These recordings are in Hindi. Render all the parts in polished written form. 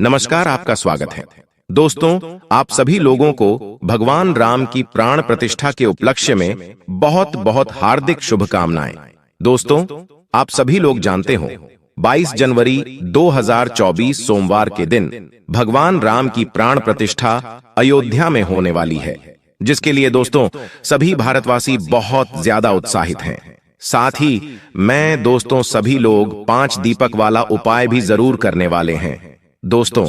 नमस्कार, आपका स्वागत है। दोस्तों, आप सभी लोगों को भगवान राम की प्राण प्रतिष्ठा के उपलक्ष्य में बहुत बहुत हार्दिक शुभकामनाएं। दोस्तों, आप सभी लोग जानते हो 22 जनवरी 2024 सोमवार के दिन भगवान राम की प्राण प्रतिष्ठा अयोध्या में होने वाली है, जिसके लिए दोस्तों सभी भारतवासी बहुत ज्यादा उत्साहित हैं। साथ ही मैं दोस्तों सभी लोग 5 दीपक वाला उपाय भी जरूर करने वाले हैं। दोस्तों,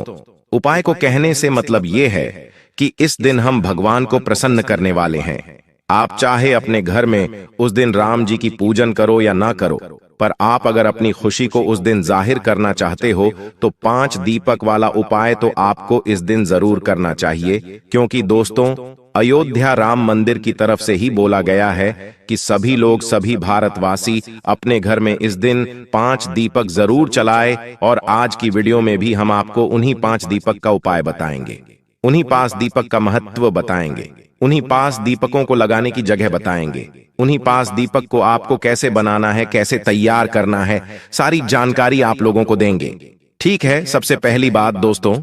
उपाय को कहने से मतलब ये है कि इस दिन हम भगवान को प्रसन्न करने वाले हैं। आप चाहे अपने घर में उस दिन राम जी की पूजन करो या ना करो, पर आप अगर अपनी खुशी को उस दिन जाहिर करना चाहते हो तो 5 दीपक वाला उपाय तो आपको इस दिन जरूर करना चाहिए, क्योंकि दोस्तों अयोध्या राम मंदिर की तरफ से ही बोला गया है कि सभी लोग, सभी भारतवासी अपने घर में इस दिन 5 दीपक जरूर चलाए। और आज की वीडियो में भी हम आपको उन्हीं 5 दीपक का उपाय बताएंगे, उन्हीं 5 दीपक का महत्व बताएंगे, उन्हीं 5 दीपकों को लगाने की जगह बताएंगे, उन्हीं 5 दीपक को आपको कैसे बनाना है, कैसे तैयार करना है, सारी जानकारी आप लोगों को देंगे। ठीक है, सबसे पहली बात दोस्तों,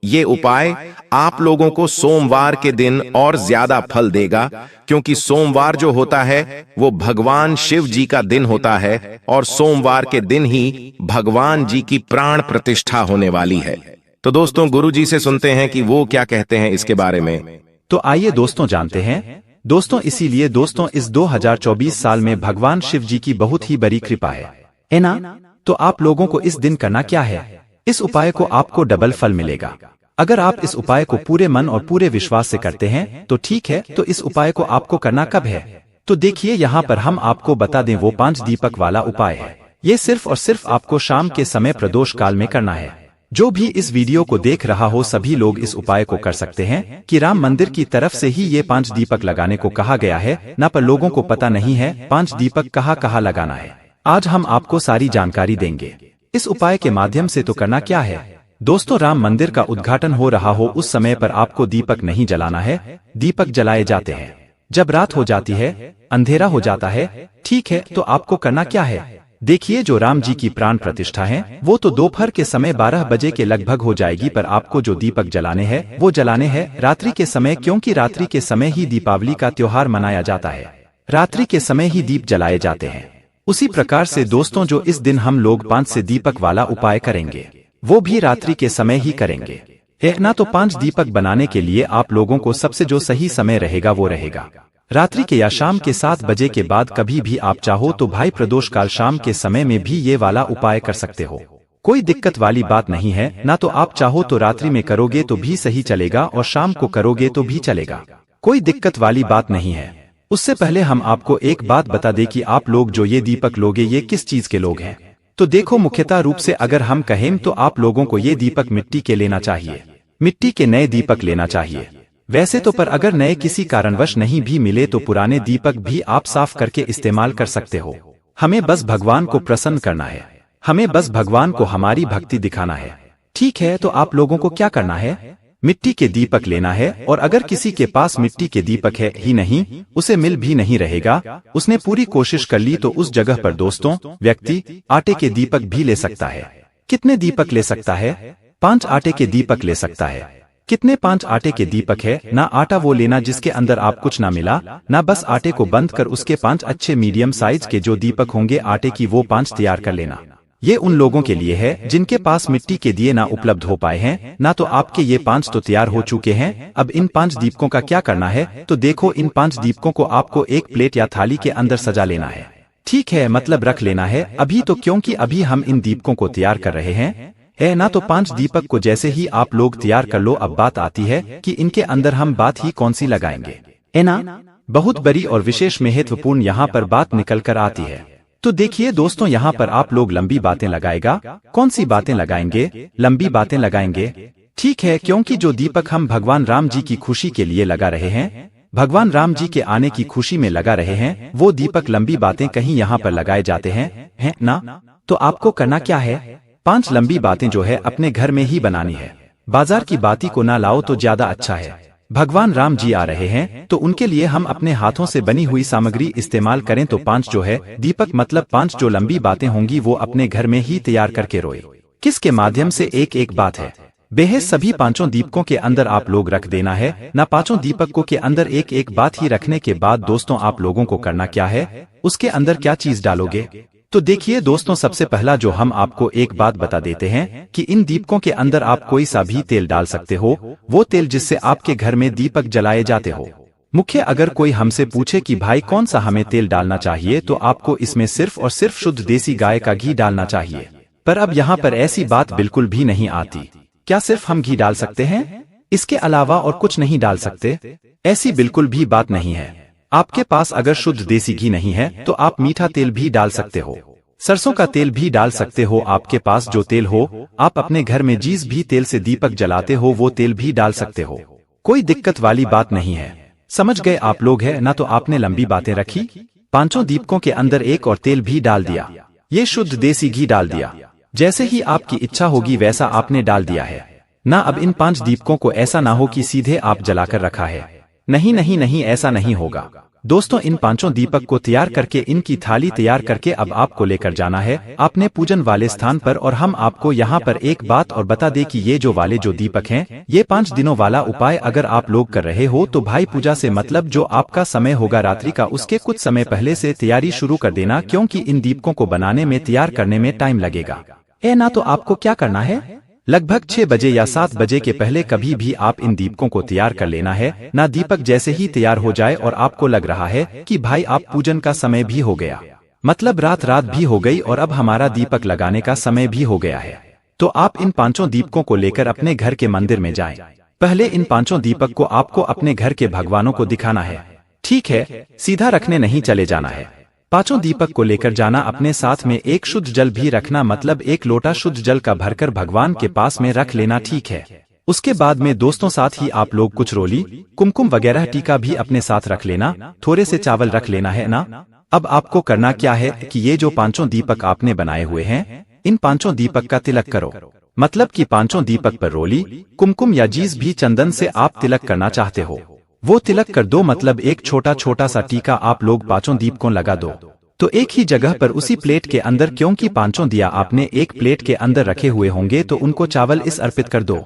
ये उपाय आप लोगों को सोमवार के दिन और ज्यादा फल देगा, क्योंकि सोमवार जो होता है वो भगवान शिव जी का दिन होता है और सोमवार के दिन ही भगवान जी की प्राण प्रतिष्ठा होने वाली है। तो दोस्तों गुरु जी से सुनते हैं कि वो क्या कहते हैं इसके बारे में। तो आइए दोस्तों जानते हैं। दोस्तों इसीलिए दोस्तों इस 2024 साल में भगवान शिव जी की बहुत ही बड़ी कृपा है ना। तो आप लोगों को इस दिन करना क्या है? इस उपाय को आपको डबल फल मिलेगा। अगर आप इस उपाय को पूरे मन और पूरे विश्वास से करते हैं तो ठीक है। तो इस उपाय को आपको करना कब है? तो देखिए यहाँ पर हम आपको बता दें, वो 5 दीपक वाला उपाय है। ये सिर्फ और सिर्फ आपको शाम के समय प्रदोष काल में करना है। जो भी इस वीडियो को देख रहा हो सभी लोग इस उपाय को कर सकते हैं कि राम मंदिर की तरफ से ही ये 5 दीपक लगाने को कहा गया है ना, पर लोगों को पता नहीं है 5 दीपक कहाँ लगाना है। आज हम आपको सारी जानकारी देंगे। इस उपाय के माध्यम से तो करना क्या है दोस्तों, राम मंदिर का उद्घाटन हो रहा हो उस समय पर आपको दीपक नहीं जलाना है। दीपक जलाए जाते हैं जब रात हो जाती है, अंधेरा हो जाता है। ठीक है, तो आपको करना क्या है? देखिए, जो राम जी की प्राण प्रतिष्ठा है वो तो दोपहर के समय 12 बजे के लगभग हो जाएगी, पर आपको जो दीपक जलाने हैं वो जलाने हैं रात्रि के समय, क्योंकि रात्रि के समय ही दीपावली का त्योहार मनाया जाता है। रात्रि के समय ही दीप जलाए जाते हैं। उसी प्रकार से दोस्तों जो इस दिन हम लोग 5 से दीपक वाला उपाय करेंगे वो भी रात्रि के समय ही करेंगे है ना। तो 5 दीपक बनाने के लिए आप लोगों को सबसे जो सही समय रहेगा वो रहेगा रात्रि के या शाम के 7 बजे के बाद। कभी भी आप चाहो तो भाई प्रदोष काल शाम के समय में भी ये वाला उपाय कर सकते हो, कोई दिक्कत वाली बात नहीं है ना। तो आप चाहो तो रात्रि में करोगे तो भी सही चलेगा और शाम को करोगे तो भी चलेगा, कोई दिक्कत वाली बात नहीं है। उससे पहले हम आपको एक बात बता दें कि आप लोग जो ये दीपक लोगे ये किस चीज के लोग हैं। तो देखो, मुख्यतः रूप से अगर हम कहें तो आप लोगों को ये दीपक मिट्टी के लेना चाहिए, मिट्टी के नए दीपक लेना चाहिए। वैसे तो पर अगर नए किसी कारणवश नहीं भी मिले तो पुराने दीपक भी आप साफ करके इस्तेमाल कर सकते हो। हमें बस भगवान को प्रसन्न करना है, हमें बस भगवान को हमारी भक्ति दिखाना है। ठीक है, तो आप लोगों को क्या करना है? मिट्टी के दीपक लेना है। और अगर किसी के पास मिट्टी के दीपक है ही नहीं, उसे मिल भी नहीं रहेगा, उसने पूरी कोशिश कर ली, तो उस जगह पर दोस्तों व्यक्ति आटे के दीपक भी ले सकता है। कितने दीपक ले सकता है? 5 आटे के दीपक ले सकता है। कितने? 5 आटे के दीपक है ना। आटा वो लेना जिसके अंदर आप कुछ ना मिला ना, बस आटे को बंद कर उसके 5 अच्छे मीडियम साइज के जो दीपक होंगे आटे की वो 5 तैयार कर लेना। ये उन लोगों के लिए है जिनके पास मिट्टी के दिए ना उपलब्ध हो पाए हैं ना। तो आपके ये 5 तो तैयार हो चुके हैं। अब इन 5 दीपकों का क्या करना है? तो देखो, इन 5 दीपकों को आपको एक प्लेट या थाली के अंदर सजा लेना है। ठीक है, मतलब रख लेना है अभी तो, क्योंकि अभी हम इन दीपकों को तैयार कर रहे हैं है ना। तो 5 दीपक को जैसे ही आप लोग तैयार कर लो, अब बात आती है कि इनके अंदर हम बात ही कौन सी लगाएंगे है ना। बहुत बड़ी और विशेष महत्वपूर्ण यहाँ पर बात निकल कर आती है। तो देखिए दोस्तों, यहाँ पर आप लोग लंबी बातें लगाएगा। कौन सी बातें लगाएंगे? लंबी बातें लगाएंगे। ठीक है, क्योंकि जो दीपक हम भगवान राम जी की खुशी के लिए लगा रहे हैं, भगवान राम जी के आने की खुशी में लगा रहे हैं, वो दीपक लंबी बातें कहीं यहाँ पर लगाए जाते हैं ना। तो आपको करना क्या है? 5 लंबी बातें जो है अपने घर में ही बनानी है। बाजार की बाती को ना लाओ तो ज्यादा अच्छा है। भगवान राम जी आ रहे हैं तो उनके लिए हम अपने हाथों से बनी हुई सामग्री इस्तेमाल करें। तो 5 जो है दीपक मतलब 5 जो लंबी बातें होंगी वो अपने घर में ही तैयार करके रोए। किसके माध्यम से? एक एक बात है। बेहद सभी पांचों दीपकों के अंदर आप लोग रख देना है ना। पांचों दीपकों के अंदर एक एक बात ही रखने के बाद दोस्तों आप लोगों को करना क्या है, उसके अंदर क्या चीज डालोगे। तो देखिए दोस्तों, सबसे पहला जो हम आपको एक बात बता देते हैं कि इन दीपकों के अंदर आप कोई सा भी तेल डाल सकते हो, वो तेल जिससे आपके घर में दीपक जलाए जाते हो। मुख्य अगर कोई हमसे पूछे कि भाई कौन सा हमें तेल डालना चाहिए, तो आपको इसमें सिर्फ और सिर्फ शुद्ध देसी गाय का घी डालना चाहिए। पर अब यहाँ पर ऐसी बात बिल्कुल भी नहीं आती। क्या सिर्फ हम घी डाल सकते हैं, इसके अलावा और कुछ नहीं डाल सकते? ऐसी बिल्कुल भी बात नहीं है। आपके पास अगर शुद्ध देसी घी नहीं है तो आप मीठा तेल भी डाल सकते हो, सरसों का तेल भी डाल सकते हो। आपके पास जो तेल हो, आप अपने घर में जिस भी तेल से दीपक जलाते हो वो तेल भी डाल सकते हो, कोई दिक्कत वाली बात नहीं है। समझ गए आप लोग है ना। तो आपने लंबी बातें रखी, पांचों दीपकों के अंदर एक और तेल भी डाल दिया, ये शुद्ध देसी घी डाल दिया। जैसे ही आपकी इच्छा होगी वैसा आपने डाल दिया है ना। अब इन 5 दीपकों को ऐसा ना हो कि सीधे आप जलाकर रखा है, नहीं नहीं नहीं, ऐसा नहीं होगा दोस्तों। इन 5 दीपक को तैयार करके इनकी थाली तैयार करके अब आपको लेकर जाना है अपने पूजन वाले स्थान पर। और हम आपको यहाँ पर एक बात और बता दें कि ये जो वाले जो दीपक हैं, ये 5 दिनों वाला उपाय अगर आप लोग कर रहे हो तो भाई पूजा से मतलब जो आपका समय होगा रात्रि का, उसके कुछ समय पहले से तैयारी शुरू कर देना, क्योंकि इन दीपकों को बनाने में तैयार करने में टाइम लगेगा ना। तो आपको क्या करना है, लगभग 6 बजे या 7 बजे के पहले कभी भी आप इन दीपकों को तैयार कर लेना है ना। दीपक जैसे ही तैयार हो जाए और आपको लग रहा है कि भाई आप पूजन का समय भी हो गया, मतलब रात भी हो गई और अब हमारा दीपक लगाने का समय भी हो गया है, तो आप इन 5 दीपकों को लेकर अपने घर के मंदिर में जाएं। पहले इन 5 दीपक को आपको अपने घर के भगवानों को दिखाना है, ठीक है, सीधा रखने नहीं चले जाना है। 5 दीपक को लेकर जाना, अपने साथ में एक शुद्ध जल भी रखना, मतलब 1 लोटा शुद्ध जल का भरकर भगवान के पास में रख लेना, ठीक है। उसके बाद में दोस्तों साथ ही आप लोग कुछ रोली, कुमकुम वगैरह टीका भी अपने साथ रख लेना, थोड़े से चावल रख लेना है ना। अब आपको करना क्या है कि ये जो 5 दीपक आपने बनाए हुए हैं, इन 5 दीपक का तिलक करो, मतलब कि 5 दीपक पर रोली, कुमकुम या जिस भी चंदन से आप तिलक करना चाहते हो वो तिलक कर दो, मतलब एक छोटा छोटा सा टीका आप लोग 5 दीपकों लगा दो। तो एक ही जगह पर उसी प्लेट के अंदर, क्योंकि 5 दिया आपने एक प्लेट के अंदर रखे हुए होंगे, तो उनको चावल इस अर्पित कर दो।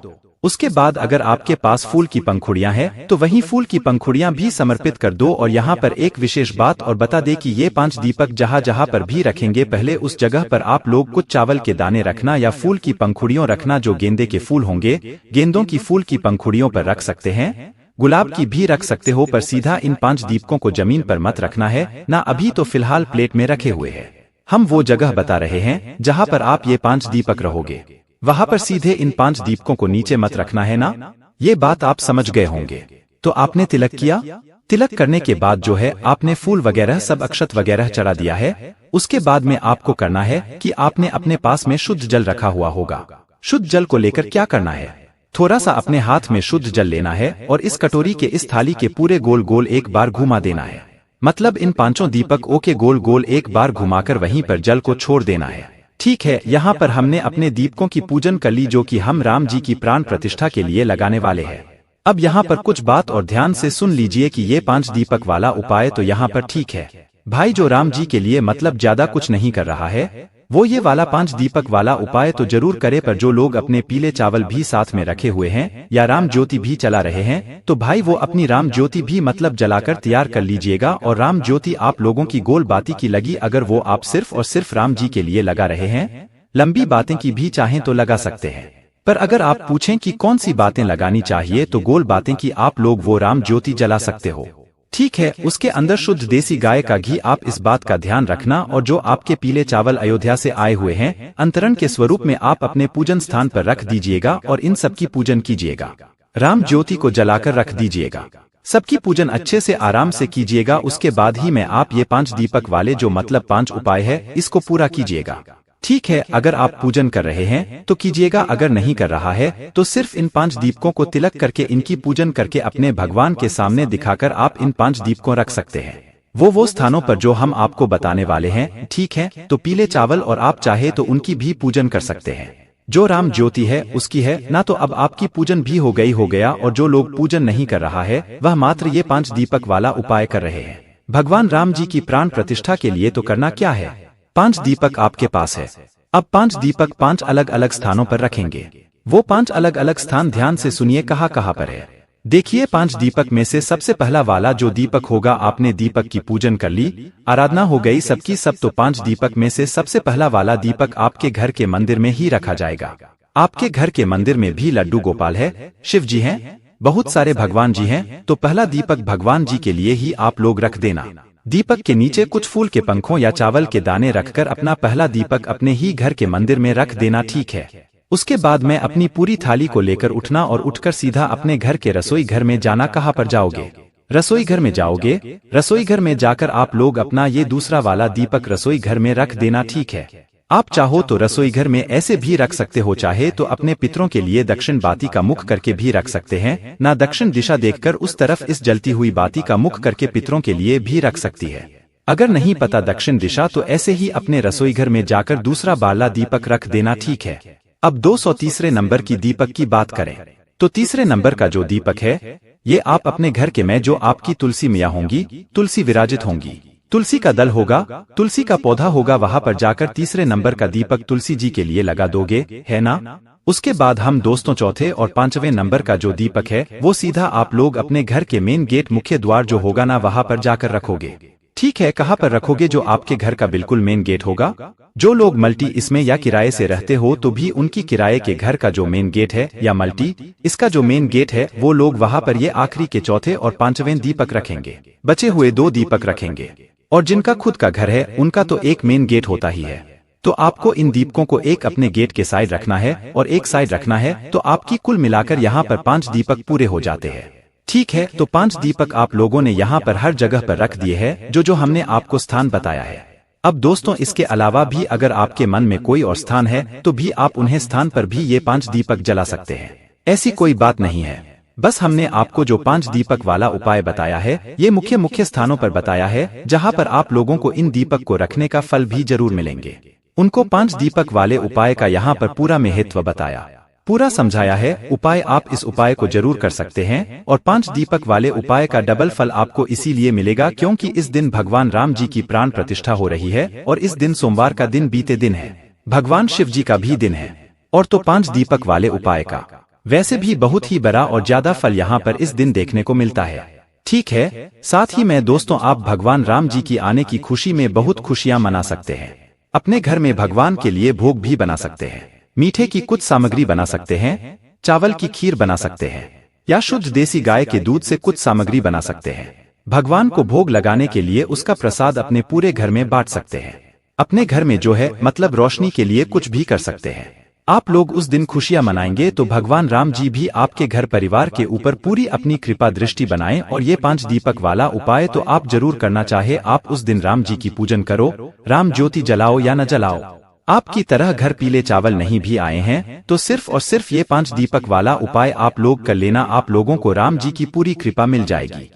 उसके बाद अगर आपके पास फूल की पंखुड़ियां हैं तो वहीं फूल की पंखुड़ियां भी समर्पित कर दो। और यहाँ पर एक विशेष बात और बता दे कि ये 5 दीपक जहाँ जहाँ पर भी रखेंगे, पहले उस जगह पर आप लोग कुछ चावल के दाने रखना या फूल की पंखुड़ियों रखना। जो गेंदे के फूल होंगे, गेंदों की फूल की पंखुड़ियों पर रख सकते हैं, गुलाब की भी रख सकते हो, पर सीधा इन 5 दीपकों को जमीन पर मत रखना है ना। अभी तो फिलहाल प्लेट में रखे हुए हैं, हम वो जगह बता रहे हैं जहाँ पर आप ये 5 दीपक रहोगे, वहाँ पर सीधे इन 5 दीपकों को नीचे मत रखना है ना। ये बात आप समझ गए होंगे। तो आपने तिलक किया, तिलक करने के बाद जो है आपने फूल वगैरह सब अक्षत वगैरह चढ़ा दिया है। उसके बाद में आपको करना है कि आपने अपने पास में शुद्ध जल रखा हुआ होगा, शुद्ध जल को लेकर क्या करना है, थोड़ा सा अपने हाथ में शुद्ध जल लेना है और इस कटोरी के इस थाली के पूरे गोल गोल एक बार घुमा देना है, मतलब इन 5 दीपकों के गोल गोल एक बार घुमाकर वहीं पर जल को छोड़ देना है, ठीक है। यहाँ पर हमने अपने दीपकों की पूजन कर ली, जो कि हम राम जी की प्राण प्रतिष्ठा के लिए लगाने वाले हैं। अब यहाँ पर कुछ बात और ध्यान से सुन लीजिए कि ये 5 दीपक वाला उपाय तो यहाँ पर ठीक है भाई, जो राम जी के लिए मतलब ज्यादा कुछ नहीं कर रहा है, वो ये वाला 5 दीपक वाला उपाय तो जरूर करे। पर जो लोग अपने पीले चावल भी साथ में रखे हुए हैं या राम ज्योति भी चला रहे हैं, तो भाई वो अपनी राम ज्योति भी मतलब जलाकर तैयार कर लीजिएगा। और राम ज्योति आप लोगों की गोल बाती की लगी, अगर वो आप सिर्फ और सिर्फ राम जी के लिए लगा रहे हैं, लंबी बातें की भी चाहें तो लगा सकते हैं। पर अगर आप पूछें कि कौन सी बातें लगानी चाहिए, तो गोल बातें की आप लोग वो राम ज्योति जला सकते हो, ठीक है। उसके अंदर शुद्ध देसी गाय का घी, आप इस बात का ध्यान रखना। और जो आपके पीले चावल अयोध्या से आए हुए हैं, अंतरण के स्वरूप में आप अपने पूजन स्थान पर रख दीजिएगा और इन सबकी पूजन कीजिएगा, राम ज्योति को जलाकर रख दीजिएगा, सबकी पूजन अच्छे से आराम से कीजिएगा। उसके बाद ही में आप ये 5 दीपक वाले जो मतलब 5 उपाय है, इसको पूरा कीजिएगा, ठीक है। अगर आप पूजन कर रहे हैं तो कीजिएगा, अगर नहीं कर रहा है तो सिर्फ इन 5 दीपकों को तिलक करके इनकी पूजन करके अपने भगवान के सामने दिखाकर आप इन 5 दीपकों रख सकते हैं, वो स्थानों पर जो हम आपको बताने वाले हैं, ठीक है। तो पीले चावल और आप चाहे तो उनकी भी पूजन कर सकते हैं, जो राम ज्योति है उसकी है ना। तो अब आपकी पूजन भी हो गया। और जो लोग पूजन नहीं कर रहा है, वह मात्र ये 5 दीपक वाला उपाय कर रहे हैं भगवान राम जी की प्राण प्रतिष्ठा के लिए। तो करना क्या है, 5 दीपक आपके पास है, अब 5 दीपक 5 अलग अलग स्थानों पर रखेंगे, वो 5 अलग अलग स्थान ध्यान से सुनिए कहाँ कहाँ पर है। देखिए 5 दीपक में से सबसे पहला वाला जो दीपक होगा, आपने दीपक की पूजन कर ली, आराधना हो गई सबकी सब, तो 5 दीपक में से सबसे पहला वाला दीपक आपके घर के मंदिर में ही रखा जाएगा। आपके घर के मंदिर में भी लड्डू गोपाल है, शिव जी हैं, बहुत सारे भगवान जी हैं, तो पहला दीपक भगवान जी के लिए ही आप लोग रख देना। दीपक के नीचे कुछ फूल के पंखों या चावल के दाने रखकर अपना पहला दीपक अपने ही घर के मंदिर में रख देना, ठीक है। उसके बाद में अपनी पूरी थाली को लेकर उठना और उठकर सीधा अपने घर के रसोई घर में जाना। कहाँ पर जाओगे? रसोई घर में जाओगे। रसोई घर में जाकर आप लोग अपना ये दूसरा वाला दीपक रसोई घर में रख देना, ठीक है। आप चाहो तो रसोई घर में ऐसे भी रख सकते हो, चाहे तो अपने पितरों के लिए दक्षिण बाती का मुख करके भी रख सकते हैं, ना दक्षिण दिशा देखकर उस तरफ इस जलती हुई बाती का मुख करके पितरों के लिए भी रख सकती है। अगर नहीं पता दक्षिण दिशा तो ऐसे ही अपने रसोई घर में जाकर दूसरा वाला दीपक रख देना, ठीक है। अब 203 नंबर की दीपक की बात करें तो तीसरे नंबर का जो दीपक है, ये आप अपने घर के में जो आपकी तुलसी मैया होंगी, तुलसी विराजित होंगी, तुलसी का दल होगा, तुलसी का पौधा होगा, वहां पर जाकर तीसरे नंबर का दीपक तुलसी जी के लिए लगा दोगे, है ना। उसके बाद हम दोस्तों चौथे और 5वें नंबर का जो दीपक है वो सीधा आप लोग अपने घर के मेन गेट मुख्य द्वार जो होगा ना, वहां पर जाकर रखोगे, ठीक है। कहाँ पर रखोगे? जो आपके घर का बिल्कुल मेन गेट होगा। जो लोग मल्टी इसमें या किराए से रहते हो तो भी उनकी किराए के घर का जो मेन गेट है या मल्टी इसका जो मेन गेट है, वो लोग वहां पर ये आखिरी के चौथे और 5वें दीपक रखेंगे, बचे हुए 2 दीपक रखेंगे। और जिनका खुद का घर है उनका तो एक मेन गेट होता ही है, तो आपको इन दीपकों को एक अपने गेट के साइड रखना है और एक साइड रखना है, तो आपकी कुल मिलाकर यहाँ पर 5 दीपक पूरे हो जाते हैं, ठीक है। तो 5 दीपक आप लोगों ने यहाँ पर हर जगह पर रख दिए हैं जो हमने आपको स्थान बताया है। अब दोस्तों इसके अलावा भी अगर आपके मन में कोई और स्थान है तो भी आप उन्हें स्थान पर भी ये 5 दीपक जला सकते हैं, ऐसी कोई बात नहीं है। बस हमने आपको जो 5 दीपक वाला उपाय बताया है ये मुख्य स्थानों पर बताया है, जहां पर आप लोगों को इन दीपक को रखने का फल भी जरूर मिलेंगे। उनको 5 दीपक वाले उपाय का यहाँ पर पूरा महत्व बताया, पूरा समझाया है। उपाय आप इस उपाय को जरूर कर सकते हैं और 5 दीपक वाले उपाय का डबल फल आपको इसीलिए मिलेगा क्योंकि इस दिन भगवान राम जी की प्राण प्रतिष्ठा हो रही है और इस दिन सोमवार का दिन बीते दिन है, भगवान शिव जी का भी दिन है। और तो 5 दीपक वाले उपाय का वैसे भी बहुत ही बड़ा और ज्यादा फल यहाँ पर इस दिन देखने को मिलता है, ठीक है। साथ ही में दोस्तों आप भगवान राम जी की आने की खुशी में बहुत खुशियां मना सकते हैं। अपने घर में भगवान के लिए भोग भी बना सकते हैं, मीठे की कुछ सामग्री बना सकते हैं, चावल की खीर बना सकते हैं या शुद्ध देसी गाय के दूध से कुछ सामग्री बना सकते हैं। भगवान को भोग लगाने के लिए उसका प्रसाद अपने पूरे घर में बांट सकते हैं। अपने घर में जो है मतलब रोशनी के लिए कुछ भी कर सकते हैं। आप लोग उस दिन खुशियां मनाएंगे तो भगवान राम जी भी आपके घर परिवार के ऊपर पूरी अपनी कृपा दृष्टि बनाएं। और ये 5 दीपक वाला उपाय तो आप जरूर करना चाहे। आप उस दिन राम जी की पूजन करो, राम ज्योति जलाओ या न जलाओ, आपकी तरह घर पीले चावल नहीं भी आए हैं तो सिर्फ और सिर्फ ये 5 दीपक वाला उपाय आप लोग कर लेना, आप लोगों को राम जी की पूरी कृपा मिल जाएगी।